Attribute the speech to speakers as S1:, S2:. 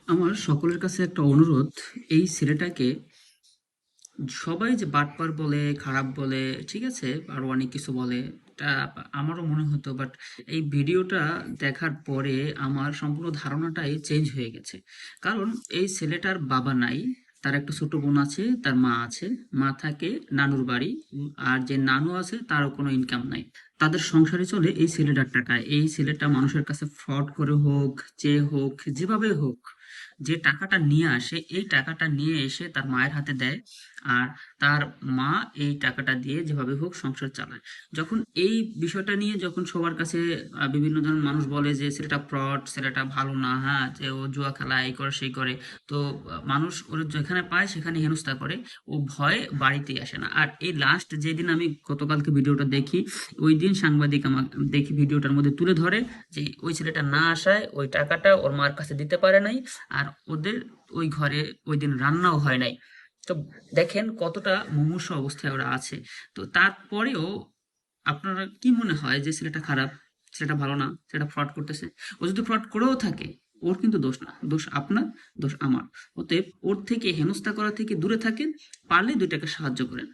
S1: আমার সকলের কাছে একটা অনুরোধ, এই ছেলেটাকে সবাই যে বাটপার বলে, খারাপ বলে, ঠিক আছে? আরো অনেক কিছু বলে। এটা আমারও মনে হতো, বাট এই ভিডিওটা দেখার পরে আমার সম্পূর্ণ ধারণাটাই চেঞ্জ হয়ে গেছে। কারণ এই ছেলেটার বাবা নাই, তার একটা ছোট বোন আছে, তার মা আছে। মা থাকে নানুর বাড়ি। আর যে নানু আছে তারও কোনো ইনকাম নাই। তাদের সংসারে চলে এই ছেলেটার টাকায়। এই ছেলেটা মানুষের কাছে ফ্রড করে হোক, চেয়ে হোক, যেভাবে হোক, যে টাকাটা নিয়ে আসে, এই টাকাটা নিয়ে এসে তার মায়ের হাতে দেয়। আর তার মা এই টাকাটা দিয়ে যেভাবে হোক সংসার চালায়। যখন এই বিষয়টা নিয়ে যখন সবার কাছে বিভিন্ন ধরনের মানুষ বলে যে ছেলেটা ফ্রড, ছেলেটা ভালো না, হ্যাঁ, যে ও জুয়া খেলা, এই করে সেই করে, তো মানুষ ওর যেখানে পায় সেখানে হেনস্থা করে। ও ভয়ে বাড়িতেই আসে না। আর এই লাস্ট যেদিন আমি গতকালকে ভিডিওটা দেখি, ওই দিন সাংবাদিক আমার দেখি ভিডিওটার মধ্যে তুলে ধরে যে ওই ছেলেটা না আসায় ওই টাকাটা ওর মার কাছে দিতে পারে নাই। আর ওদের ওই ঘরে ওই দিন রান্নাও হয় নাই। তো দেখেন কতটা মুমূর্ষু অবস্থায় ওরা আছে। তো তারপরেও আপনারা কি মনে হয় যে ছেলেটা খারাপ, ছেলেটা ভালো না, ছেলেটা ফ্রড করতেছে? ও যদি ফ্রড করেও থাকে, ওর কিন্তু দোষ না, দোষ আপনার, দোষ আমার। অতএব ওর থেকে হেনস্থা করা থেকে দূরে থাকেন, পারলে দুইটাকে সাহায্য করেন।